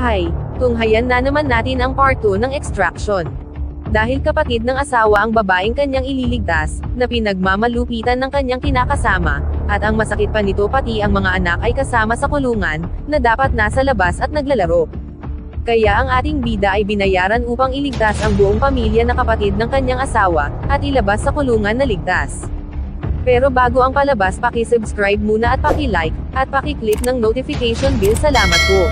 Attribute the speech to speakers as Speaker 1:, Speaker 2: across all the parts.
Speaker 1: Hay, tunghayan na naman natin ang part 2 ng Extraction. Dahil kapatid ng asawa ang babaeng kanyang ililigtas, na pinagmamalupitan ng kanyang kinakasama, at ang masakit pa nito pati ang mga anak ay kasama sa kulungan, na dapat nasa labas at naglalaro. Kaya ang ating bida ay binayaran upang iligtas ang buong pamilya na kapatid ng kanyang asawa, at ilabas sa kulungan na ligtas. Pero bago ang palabas, paki-subscribe muna at paki-like, at paki-click ng notification bell. Salamat po.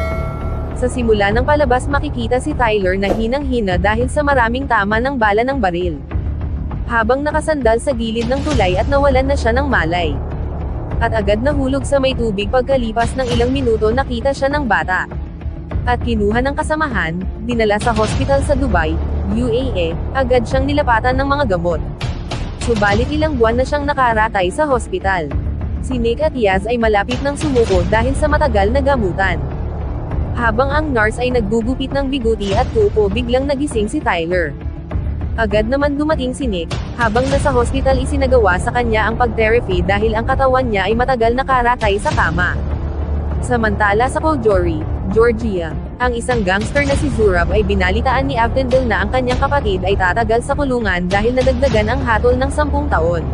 Speaker 1: Sa simula ng palabas makikita si Tyler na hinang-hina dahil sa maraming tama ng bala ng baril. Habang nakasandal sa gilid ng tulay at nawalan na siya ng malay. At agad nahulog sa may tubig pagkalipas ng ilang minuto nakita siya ng bata. At kinuha ng kasamahan, dinala sa hospital sa Dubai, UAE, agad siyang nilapatan ng mga gamot. Subalit ilang buwan na siyang nakaratay sa hospital. Si Nick at Yaz ay malapit ng sumuko dahil sa matagal na gamutan. Habang ang nurse ay naggugupit ng biguti at kuko biglang nagising si Tyler. Agad naman dumating si Nick, habang nasa hospital isinagawa sa kanya ang pag-therapy dahil ang katawan niya ay matagal nakaratay sa kama. Samantala sa Kojori, Georgia, ang isang gangster na si Zurab ay binalitaan ni Avdendel na ang kanyang kapatid ay tatagal sa kulungan dahil nadagdagan ang hatol ng 10 taon.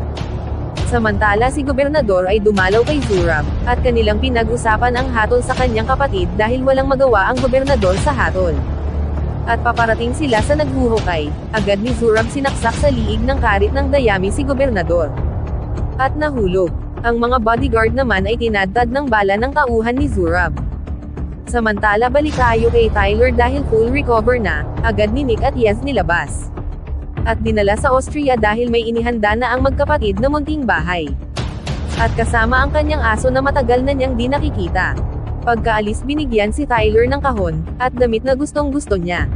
Speaker 1: Samantala si Gobernador ay dumalaw kay Zurab, at kanilang pinag-usapan ang hatol sa kanyang kapatid dahil walang magawa ang gobernador sa hatol. At paparating sila sa naghuhukay, agad ni Zurab sinaksak sa liig ng karit ng dayami si Gobernador. At nahulog. Ang mga bodyguard naman ay tinadtad ng bala ng tauhan ni Zurab. Samantala balik tayo kay Tyler dahil full recover na, agad ni Nick at Yaz nilabas. At dinala sa Austria dahil may inihanda na ang magkapatid na munting bahay. At kasama ang kanyang aso na matagal na niyang di nakikita. Pagkaalis binigyan si Tyler ng kahon, at damit na gustong gusto niya.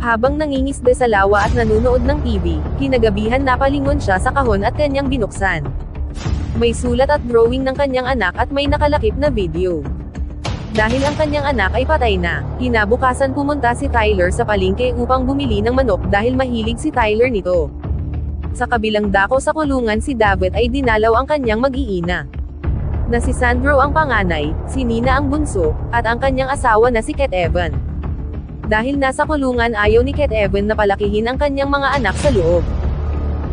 Speaker 1: Habang nangingisda sa lawa at nanunood ng TV, kinagabihan napalingon siya sa kahon at kanyang binuksan. May sulat at drawing ng kanyang anak at may nakalakip na video. Dahil ang kanyang anak ay patay na, kinabukasan pumunta si Tyler sa palengke upang bumili ng manok dahil mahilig si Tyler nito. Sa kabilang dako sa kulungan si David ay dinalaw ang kanyang mag-iina. Na si Sandro ang panganay, si Nina ang bunso, at ang kanyang asawa na si Ket Evan. Dahil nasa kulungan ayaw ni Ket Evan na palakihin ang kanyang mga anak sa loob.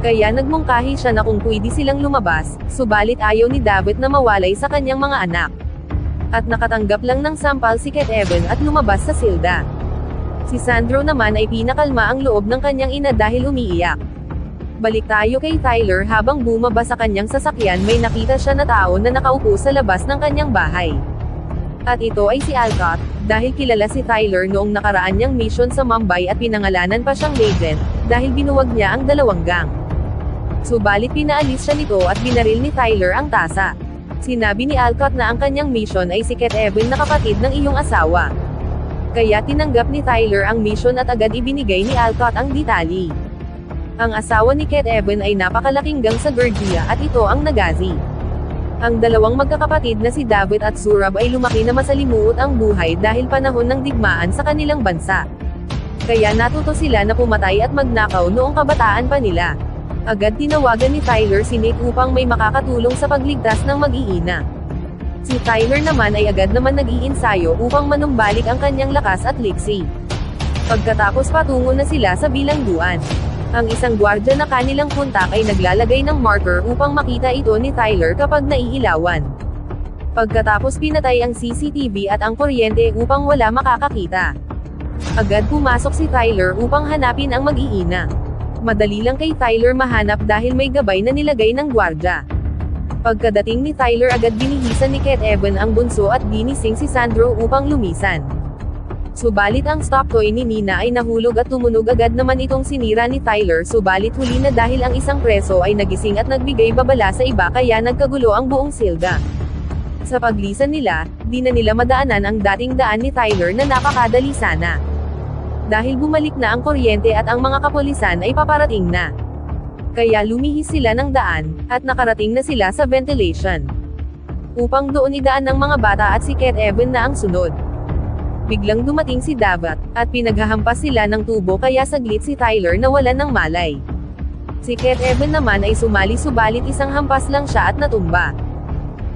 Speaker 1: Kaya nagmungkahi siya na kung pwede silang lumabas, subalit ayaw ni David na mawalay sa kanyang mga anak. At nakatanggap lang ng sampal si Ket Evan at lumabas sa silda. Si Sandro naman ay pinakalma ang loob ng kanyang ina dahil umiiyak. Balik tayo kay Tyler habang bumaba sa kanyang sasakyan may nakita siya na tao na nakaupo sa labas ng kanyang bahay. At ito ay si Alcott, dahil kilala si Tyler noong nakaraan niyang mission sa Mumbai at pinangalanan pa siyang Legend, dahil binuwag niya ang 2 gang. Subalit pinaalis siya nito at binaril ni Tyler ang tasa. Sinabi ni Alcott na ang kanyang mission ay si Ket Evan na kapatid ng iyong asawa. Kaya tinanggap ni Tyler ang mission at agad ibinigay ni Alcott ang detalye. Ang asawa ni Ket Evan ay napakalaking gang sa Georgia at ito ang Nagazi. Ang dalawang magkakapatid na si David at Zurab ay lumaki na masalimuot ang buhay dahil panahon ng digmaan sa kanilang bansa. Kaya natuto sila na pumatay at magnakaw noong kabataan pa nila. Agad tinawagan ni Tyler si Nick upang may makakatulong sa pagligtas ng mag-iina. Si Tyler naman ay agad naman nag-iinsayo upang manumbalik ang kanyang lakas at liksi. Pagkatapos patungo na sila sa bilangguan. Ang isang gwardya na kanilang puntak ay naglalagay ng marker upang makita ito ni Tyler kapag naiilawan. Pagkatapos pinatay ang CCTV at ang kuryente upang wala makakakita. Agad pumasok si Tyler upang hanapin ang mag-iina. Madali lang kay Tyler mahanap dahil may gabay na nilagay ng gwardya. Pagkadating ni Tyler agad binihisan ni Ket Evan ang bunso at ginising si Sandro upang lumisan. Subalit ang stock toy ni Nina ay nahulog at tumunog agad naman itong sinira ni Tyler subalit huli na dahil ang isang preso ay nagising at nagbigay babala sa iba kaya nagkagulo ang buong silda. Sa paglisan nila, di na nila madaanan ang dating daan ni Tyler na napakadali sana. Dahil bumalik na ang kuryente at ang mga kapulisan ay paparating na. Kaya lumihis sila ng daan, at nakarating na sila sa ventilation. Upang doon idaan ng mga bata at si Ket Evan na ang sunod. Biglang dumating si David, at pinaghahampas sila ng tubo kaya saglit si Tyler nawalan ng malay. Si Ket Evan naman ay sumali subalit isang hampas lang siya at natumba.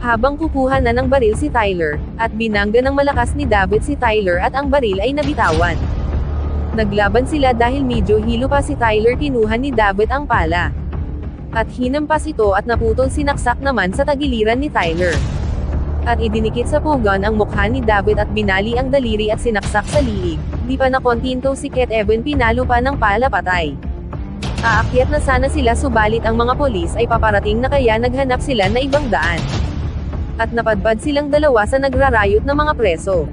Speaker 1: Habang kukuha na ng baril si Tyler, at binangga ng malakas ni David si Tyler at ang baril ay nabitawan. Naglaban sila dahil medyo hilo pa si Tyler, kinuha ni David ang pala. At hinampas ito at naputol, sinaksak naman sa tagiliran ni Tyler. At idinikit sa pugon ang mukha ni David at binali ang daliri at sinaksak sa liig. Di pa nakontinto si Ket Evan, pinalo pa ng pala, patay. Aakyat na sana sila subalit ang mga polis ay paparating na kaya naghanap sila na ibang daan. At napadpad silang dalawa sa nagrarayot na mga preso.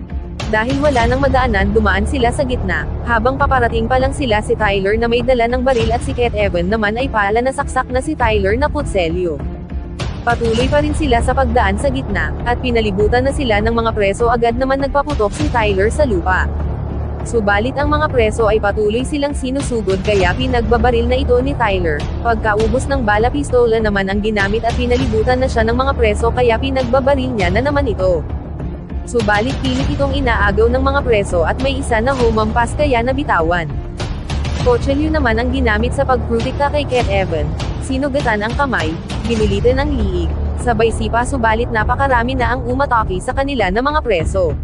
Speaker 1: Dahil wala nang madaanan, dumaan sila sa gitna. Habang paparating pa lang sila, si Tyler na may dala ng baril at si Ket Evan naman ay pala nasaksak na si Tyler na kutselyo. Patuloy pa rin sila sa pagdaan sa gitna, at pinalibutan na sila ng mga preso. Agad naman nagpaputok si Tyler sa lupa. Subalit ang mga preso ay patuloy silang sinusugod kaya pinagbabaril na ito ni Tyler. Pagkaubos ng bala, pistola naman ang ginamit at pinalibutan na siya ng mga preso kaya pinagbabaril niya na naman ito. Subalit pilit itong inaagaw ng mga preso at may isa na humampas kaya nabitawan. Kutselyo naman ang ginamit sa pagprotekta kay Ket Evan. Sinugatan ang kamay, ginilitan ang liig, sabay sipa, subalit napakarami na ang umatake sa kanila na mga preso.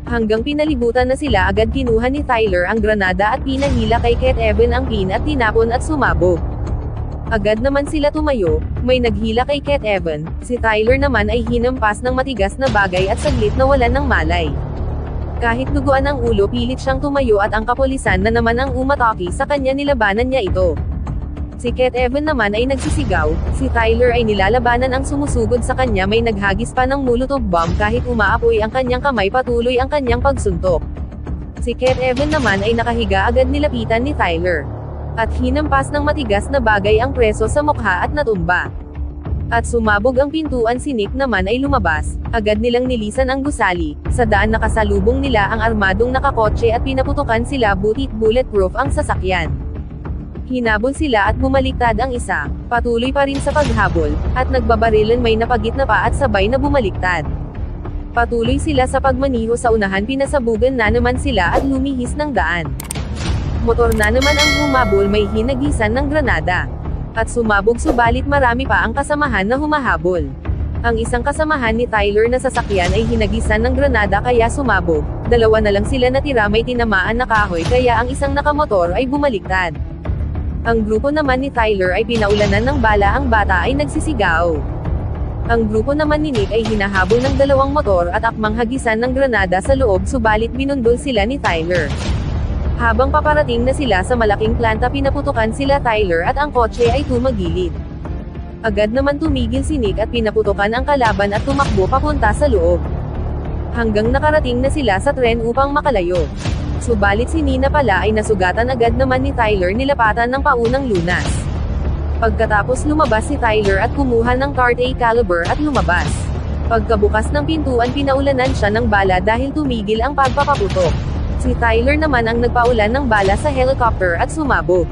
Speaker 1: Hanggang pinalibutan na sila, agad kinuha ni Tyler ang granada at pinahila kay Ket Evan ang pin at tinapon at sumabog. Agad naman sila tumayo, may naghila kay Ket Evan, si Tyler naman ay hinampas ng matigas na bagay at saglit nawalan ng malay. Kahit duguan ang ulo, pilit siyang tumayo at ang kapulisan na naman ang umatake sa kanya, nilabanan niya ito. Si Ket Evan naman ay nagsisigaw, si Tyler ay nilalabanan ang sumusugod sa kanya, may naghagis pa ng molotov bomb kahit umaapoy ang kanyang kamay, patuloy ang kanyang pagsuntok. Si Ket Evan naman ay nakahiga, agad nilapitan ni Tyler. At hinampas ng matigas na bagay ang preso sa mukha at natumba. At sumabog ang pintuan, si Nick naman ay lumabas, agad nilang nilisan ang gusali, sa daan nakasalubong nila ang armadong nakakotse at pinaputukan sila, butit bulletproof ang sasakyan. Hinabol sila at bumaliktad ang isa, patuloy pa rin sa paghabol, at nagbabarilan, may napagitna pa at sabay na bumaliktad. Patuloy sila sa pagmaniho sa unahan, pinasabugan na naman sila at lumihis ng daan. Motor na naman ang humabol, may hinagisan ng granada. At sumabog, subalit marami pa ang kasamahan na humahabol. Ang isang kasamahan ni Tyler na sasakyan ay hinagisan ng granada kaya sumabog, dalawa na lang sila natira, may tinamaan na kahoy kaya ang isang nakamotor ay bumaliktad. Ang grupo naman ni Tyler ay pinaulanan ng bala, ang bata ay nagsisigaw. Ang grupo naman ni Nick ay hinahabol ng dalawang motor at akmang hagisan ng granada sa loob, subalit binundol sila ni Tyler. Habang paparating na sila sa malaking planta, pinaputukan sila Tyler at ang kotse ay tumagilid. Agad naman tumigil si Nick at pinaputukan ang kalaban at tumakbo papunta sa loob. Hanggang nakarating na sila sa tren upang makalayo. Subalit si Nina pala ay nasugatan agad naman ni Tyler, nilapatan ng paunang lunas. Pagkatapos lumabas si Tyler at kumuha ng .38 caliber at lumabas. Pagkabukas ng pintuan, pinaulanan siya ng bala dahil tumigil ang pagpapaputok. Si Tyler naman ang nagpaulan ng bala sa helicopter at sumabog.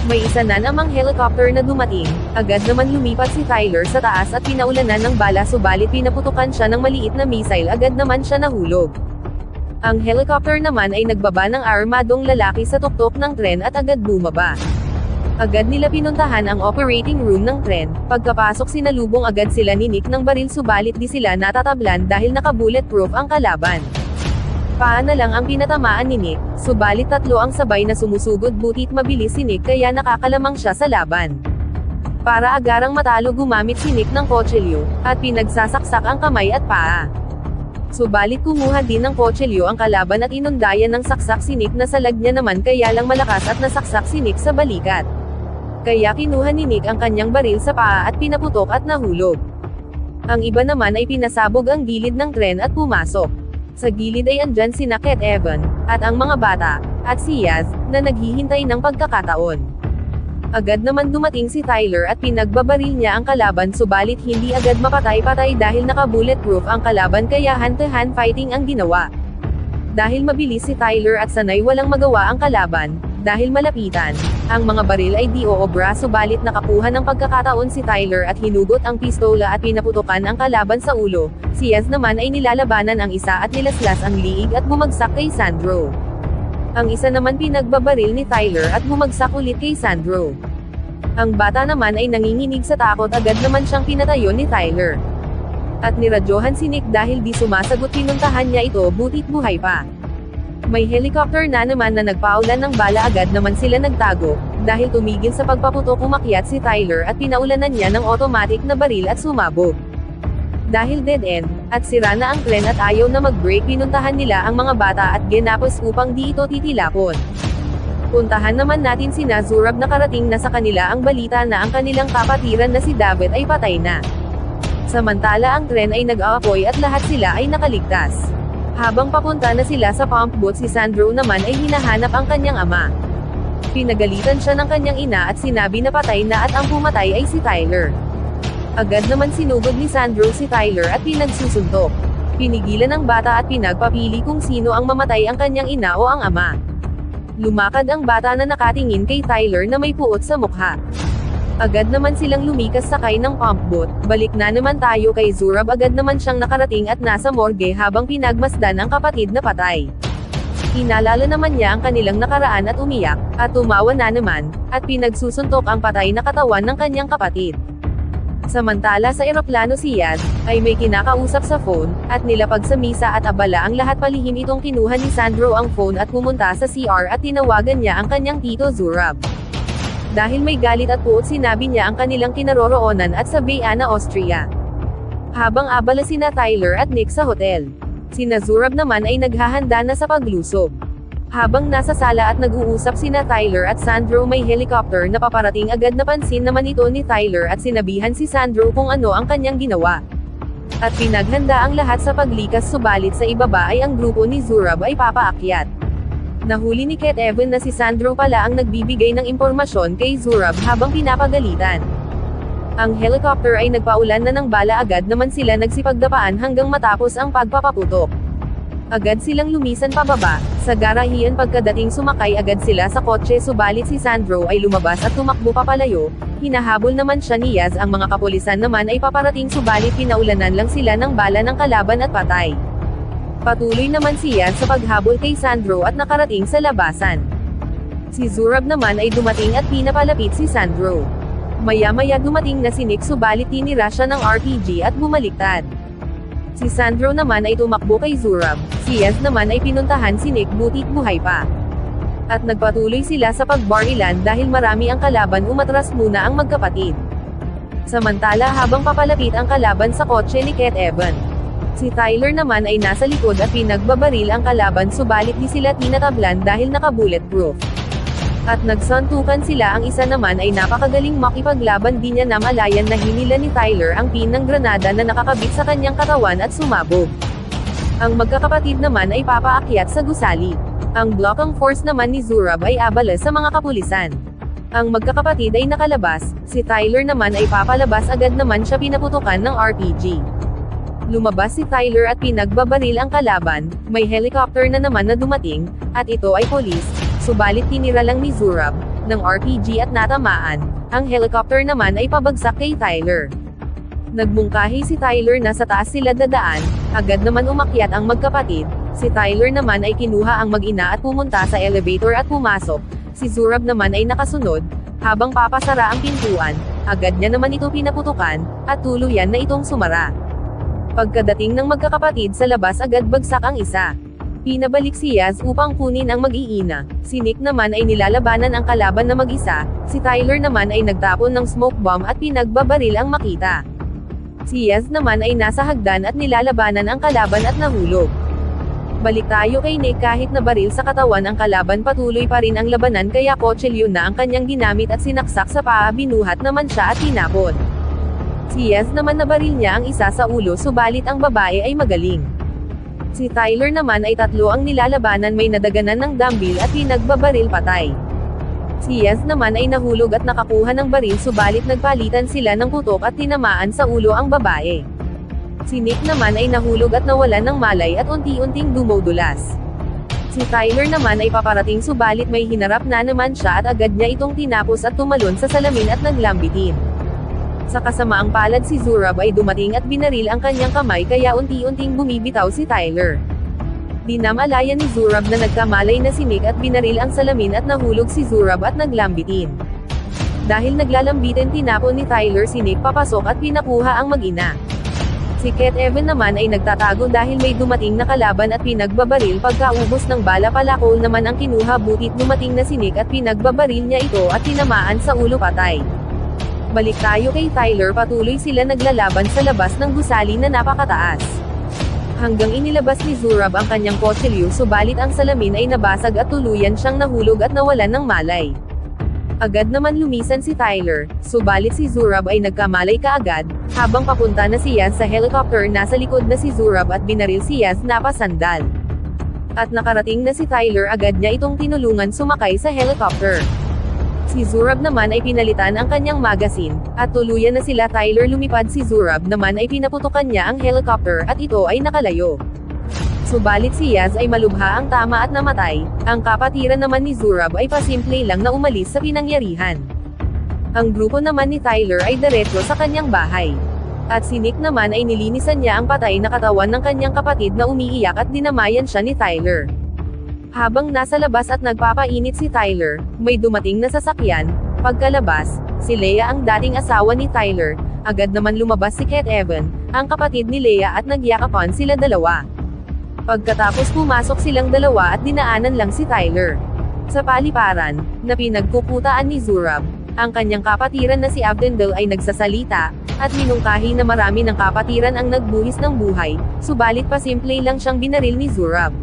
Speaker 1: May isa na namang helicopter na dumating, agad naman lumipat si Tyler sa taas at pinaulanan ng bala, subalit pinaputukan siya ng maliit na missile, agad naman siya nahulog. Ang helicopter naman ay nagbaba ng armadong lalaki sa tuktok ng tren at agad bumaba. Agad nila pinuntahan ang operating room ng tren, pagkapasok sinalubong agad sila ni Nick ng baril, subalit di sila natatablan dahil naka-bulletproof ang kalaban. Paa na lang ang pinatamaan ni Nick, subalit tatlo ang sabay na sumusugod, butit mabilis si Nick kaya nakakalamang siya sa laban. Para agarang matalo, gumamit si Nick ng kutsilyo, at pinagsasaksak ang kamay at paa. Subalit kumuha din ng kutsilyo ang kalaban at inundayan ng saksak si Nick, na salag niya naman kaya lang malakas at nasaksak si Nick sa balikat. Kaya kinuha ni Nick ang kanyang baril sa paa at pinaputok at nahulog. Ang iba naman ay pinasabog ang gilid ng tren at pumasok. Sa gilid ay andyan sina Ket Evan, at ang mga bata, at si Yaz, na naghihintay ng pagkakataon. Agad naman dumating si Tyler at pinagbabaril niya ang kalaban, subalit hindi agad mapatay-patay dahil naka-bulletproof ang kalaban, kaya hand-to-hand fighting ang ginawa. Dahil mabilis si Tyler at sanay, walang magawa ang kalaban, dahil malapitan. Ang mga baril ay di oobra, subalit nakakuha ng pagkakataon si Tyler at hinugot ang pistola at pinaputukan ang kalaban sa ulo. Si Yaz naman ay nilalabanan ang isa at nilaslas ang liig at bumagsak kay Sandro. Ang isa naman pinagbabaril ni Tyler at bumagsak ulit kay Sandro. Ang bata naman ay nanginginig sa takot, agad naman siyang pinatayo ni Tyler. At niradyohan si Nick dahil di sumasagot, pinuntahan niya ito butit buhay pa. May helicopter na naman na nagpaulan ng bala, agad naman sila nagtago, dahil tumigil sa pagpaputok umakyat si Tyler at pinaulanan niya ng automatic na baril at sumabog. Dahil dead end, at sira na ang tren at ayaw na mag-brake, pinuntahan nila ang mga bata at ginapos upang di ito titilapon. Puntahan naman natin sina Zurab. Nakarating na sa kanila ang balita na ang kanilang kapatiran na si David ay patay na. Samantala ang tren ay nag-aapoy at lahat sila ay nakaligtas. Habang papunta na sila sa pump booth, si Sandro naman ay hinahanap ang kanyang ama. Pinagalitan siya ng kanyang ina at sinabi na patay na at ang pumatay ay si Tyler. Agad naman sinugod ni Sandro si Tyler at pinagsusuntok. Pinigilan ng bata at pinagpapili kung sino ang mamatay, ang kanyang ina o ang ama. Lumakad ang bata na nakatingin kay Tyler na may puot sa mukha. Agad naman silang lumikas sakay ng pump boat. Balik na naman tayo kay Zurab. Agad naman siyang nakarating at nasa morgue habang pinagmasdan ang kapatid na patay. Inalala naman niya ang kanilang nakaraan at umiyak, at tumawa na naman, at pinagsusuntok ang patay na katawan ng kanyang kapatid. Samantala sa eroplano si Yaz, ay may kinakausap sa phone, at nilapag sa misa at abala ang lahat. Palihim itong kinuha ni Sandro ang phone at pumunta sa CR at tinawagan niya ang kanyang tito Zurab. Dahil may galit at puot, sinabi niya ang kanilang kinaroroonan at sa Vienna, Austria. Habang abala sina Tyler at Nick sa hotel, sina Zurab naman ay naghahanda na sa paglusob. Habang nasa sala at nag-uusap sina Tyler at Sandro, may helicopter na paparating. Agad napansin naman ito ni Tyler at sinabihan si Sandro kung ano ang kanyang ginawa. At pinaghanda ang lahat sa paglikas, subalit sa ibaba ay ang grupo ni Zurab ay papaakyat. Nahuli ni Ket Evan na si Sandro pala ang nagbibigay ng impormasyon kay Zurab habang pinapagalitan. Ang helicopter ay nagpaulan na ng bala. Agad naman sila nagsipagdapaan hanggang matapos ang pagpapaputok. Agad silang lumisan pababa, sa garahian. Pagkadating sumakay agad sila sa kotse, subalit si Sandro ay lumabas at tumakbo papalayo. Hinahabol naman siya ni Yaz. Ang mga kapulisan naman ay paparating, subalit pinaulanan lang sila ng bala ng kalaban at patay. Patuloy naman si Yaz sa paghabol kay Sandro at nakarating sa labasan. Si Zurab naman ay dumating at pinapalapit si Sandro. Maya-maya dumating na si Nick, subalit tinira siya ng RPG at bumaliktad. Si Sandro naman ay tumakbo kay Zurab, si Yaz naman ay pinuntahan si Nick butit buhay pa. At nagpatuloy sila sa pagbarilan dahil marami ang kalaban. Umatras muna ang magkapatid. Samantala habang papalapit ang kalaban sa kotse ni Ket Evan, si Tyler naman ay nasa likod at pinagbabaril ang kalaban, subalit di sila tinatablan dahil naka-bulletproof. At nagsantukan sila. Ang isa naman ay napakagaling makipaglaban, di niya namalayan na hinila ni Tyler ang pin ng granada na nakakabit sa kanyang katawan at sumabog. Ang magkakapatid naman ay papaakyat sa gusali. Ang blockang force naman ni Zurab ay abala sa mga kapulisan. Ang magkakapatid ay nakalabas, si Tyler naman ay papalabas. Agad naman siya pinaputukan ng RPG. Lumabas si Tyler at pinagbabaril ang kalaban. May helicopter na naman na dumating, at ito ay polis, subalit tinira lang ni Zurab ng RPG at natamaan. Ang helicopter naman ay pabagsak kay Tyler. Nagmungkahi si Tyler na sa taas sila dadaan. Agad naman umakyat ang magkapatid. Si Tyler naman ay kinuha ang mag-ina at pumunta sa elevator at pumasok. Si Zurab naman ay nakasunod. Habang papasara ang pintuan, agad niya naman ito pinaputukan, at tuluyan na itong sumara. Pagkadating ng magkakapatid sa labas, agad bagsak ang isa. Pinabalik si Yaz upang kunin ang mag-iina. Si Nick naman ay nilalabanan ang kalaban na mag-isa. Si Tyler naman ay nagtapon ng smoke bomb at pinagbabaril ang makita. Si Yaz naman ay nasa hagdan at nilalabanan ang kalaban at nahulog. Balik tayo kay Nick. Kahit nabaril sa katawan ang kalaban, patuloy pa rin ang labanan, kaya kotselyo na ang kanyang ginamit at sinaksak sa paa. Binuhat naman siya at tinapon. Si Yaz naman nabaril niya ang isa sa ulo, subalit ang babae ay magaling. Si Tyler naman ay tatlo ang nilalabanan, may nadaganan ng dumbbell at pinagbabaril patay. Si Yaz naman ay nahulog at nakakuha ng baril, subalit nagpalitan sila ng putok at tinamaan sa ulo ang babae. Si Nick naman ay nahulog at nawalan ng malay at unti-unting dumodulas. Si Tyler naman ay paparating, subalit may hinarap na naman siya at agad niya itong tinapos at tumalon sa salamin at naglambitin. Sa kasamaang palad, si Zurab ay dumating at binaril ang kanyang kamay, kaya unti-unting bumibitaw si Tyler. Di namalayan ni Zurab na nagkamalay na si Nick at binaril ang salamin at nahulog si Zurab at naglambitin. Dahil naglalambitin, tinapon ni Tyler si Nick papasok at pinakuha ang mag-ina. Si Ket Evan naman ay nagtatago dahil may dumating na kalaban at pinagbabaril. Pagkaubos ng bala pala Cole naman ang kinuha, butit dumating na si Nick at pinagbabaril niya ito at tinamaan sa ulo, patay. Balik tayo kay Tyler, patuloy sila naglalaban sa labas ng gusali na napakataas. Hanggang inilabas ni Zurab ang kanyang kutsilyo, subalit ang salamin ay nabasag at tuluyan siyang nahulog at nawalan ng malay. Agad naman lumisan si Tyler, subalit si Zurab ay nagkamalay kaagad. Habang papunta na si Yaz sa helicopter, nasa likod na si Zurab at binaril si Yaz, napasandal. At nakarating na si Tyler, agad niya itong tinulungan sumakay sa helicopter. Si Zurab naman ay pinalitan ang kanyang magazine, at tuluyan na sila Tyler lumipad. Si Zurab naman ay pinaputukan niya ang helicopter at ito ay nakalayo. Subalit si Yaz ay malubha ang tama at namatay. Ang kapatiran naman ni Zurab ay pasimple lang na umalis sa pinangyarihan. Ang grupo naman ni Tyler ay diretso sa kanyang bahay. At si Nick naman ay nilinisan niya ang patay na katawan ng kanyang kapatid na umiiyak at dinamayan siya ni Tyler. Habang nasa labas at nagpapainit si Tyler, may dumating na sasakyan. Pagkalabas, si Leah ang dating asawa ni Tyler. Agad naman lumabas si Ket Evan, ang kapatid ni Leah, at nagyakapan sila dalawa. Pagkatapos pumasok silang dalawa at dinaanan lang si Tyler. Sa paliparan, na pinagkukutaan ni Zurab, ang kanyang kapatiran na si Avdendal ay nagsasalita, at minungkahi na marami ng kapatiran ang nagbuhis ng buhay, subalit pasimple lang siyang binaril ni Zurab.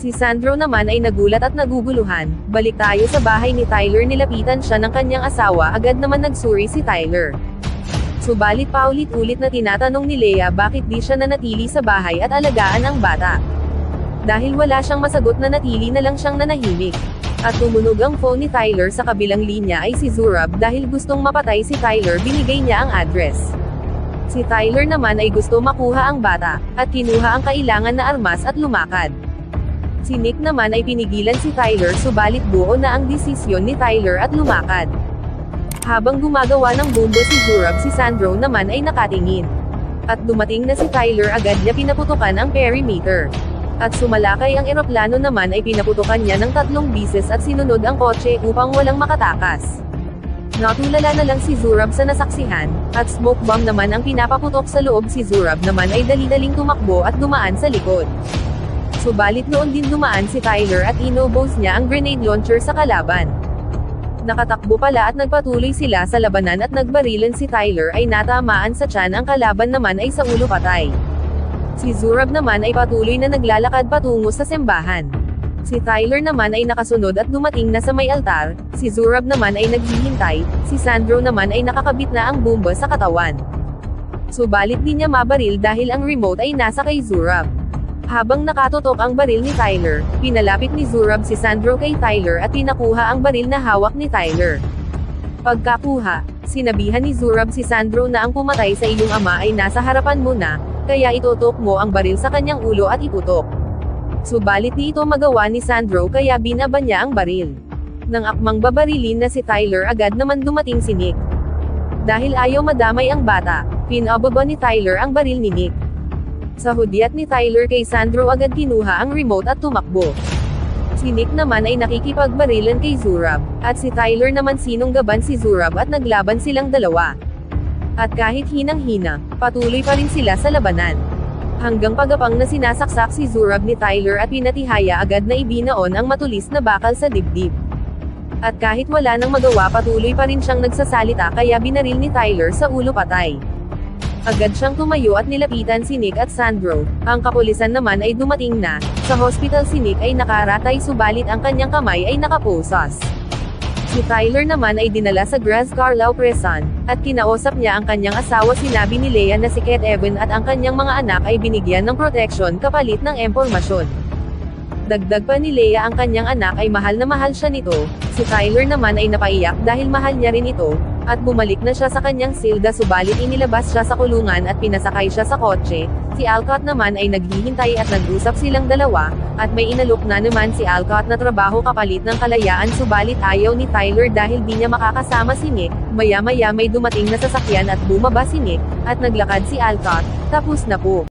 Speaker 1: Si Sandro naman ay nagulat at naguguluhan. Balik tayo sa bahay ni Tyler, nilapitan siya ng kanyang asawa, agad naman nagsuri si Tyler. Subalit paulit-ulit na tinatanong ni Leah bakit di siya nanatili sa bahay at alagaan ang bata. Dahil wala siyang masagot, nanatili na lang siyang nanahimik. At tumunog ang phone ni Tyler. Sa kabilang linya ay si Zurab. Dahil gustong mapatay si Tyler, binigay niya ang address. Si Tyler naman ay gusto makuha ang bata, at kinuha ang kailangan na armas at lumakad. Si Nick naman ay pinigilan si Tyler, subalit buo na ang desisyon ni Tyler at lumakad. Habang gumagawa ng bombo si Zurab, si Sandro naman ay nakatingin. At dumating na si Tyler, agad niya pinaputukan ang perimeter. At sumalakay ang eroplano naman ay pinaputukan niya ng 3 bisis at sinunod ang kotse upang walang makatakas. Natulala na lang si Zurab sa nasaksihan, at smoke bomb naman ang pinapaputok sa loob. Si Zurab naman ay dali-daling tumakbo at dumaan sa likod. Subalit noon din dumaan si Tyler at inobos niya ang grenade launcher sa kalaban. Nakatakbo pala at nagpatuloy sila sa labanan at nagbarilan. Si Tyler ay natamaan sa tiyan, ang kalaban naman ay sa ulo, patay. Si Zurab naman ay patuloy na naglalakad patungo sa simbahan. Si Tyler naman ay nakasunod at dumating na sa may altar. Si Zurab naman ay naghihintay. Si Sandro naman ay nakakabit na ang bomba sa katawan. Subalit di niya mabaril dahil ang remote ay nasa kay Zurab. Habang nakatutok ang baril ni Tyler, pinalapit ni Zurab si Sandro kay Tyler at pinakuha ang baril na hawak ni Tyler. Pagkakuha, sinabihan ni Zurab si Sandro na ang pumatay sa iyong ama ay nasa harapan mo na, kaya itutok mo ang baril sa kanyang ulo at iputok. Subalit di ito magawa ni Sandro, kaya binaba niya ang baril. Nang akmang babarilin na si Tyler, agad naman dumating si Nick. Dahil ayaw madamay ang bata, pinababa ni Tyler ang baril ni Nick. Sa hudyat ni Tyler kay Sandro, agad kinuha ang remote at tumakbo. Si Nick naman ay nakikipagbarilan kay Zurab, at si Tyler naman sinunggaban si Zurab at naglaban silang dalawa. At kahit hinang-hina, patuloy pa rin sila sa labanan. Hanggang pagapang na sinasaksak si Zurab ni Tyler at pinatihaya, agad na ibinaon ang matulis na bakal sa dibdib. At kahit wala nang magawa, patuloy pa rin siyang nagsasalita, kaya binaril ni Tyler sa ulo, patay. Agad siyang tumayo at nilapitan si Nick at Sandro. Ang kapulisan naman ay dumating na. Sa hospital si Nick ay nakaratay, subalit ang kanyang kamay ay nakaposas. Si Tyler naman ay dinala sa Graz Carlau Prison, at kinausap niya ang kanyang asawa. Sinabi ni Leah na si Ket Evan at ang kanyang mga anak ay binigyan ng proteksyon kapalit ng impormasyon. Dagdag pa ni Leah, ang kanyang anak ay mahal na mahal siya nito. Si Tyler naman ay napaiyak dahil mahal niya rin ito, at bumalik na siya sa kanyang silda, subalit inilabas siya sa kulungan at pinasakay siya sa kotse. Si Alcott naman ay naghihintay at nag-usap silang dalawa, at may inalok na naman si Alcott na trabaho kapalit ng kalayaan, subalit ayaw ni Tyler dahil di niya makakasama si Nick. Maya-maya may dumating na sasakyan at bumaba si Nick, at naglakad si Alcott. Tapos na po.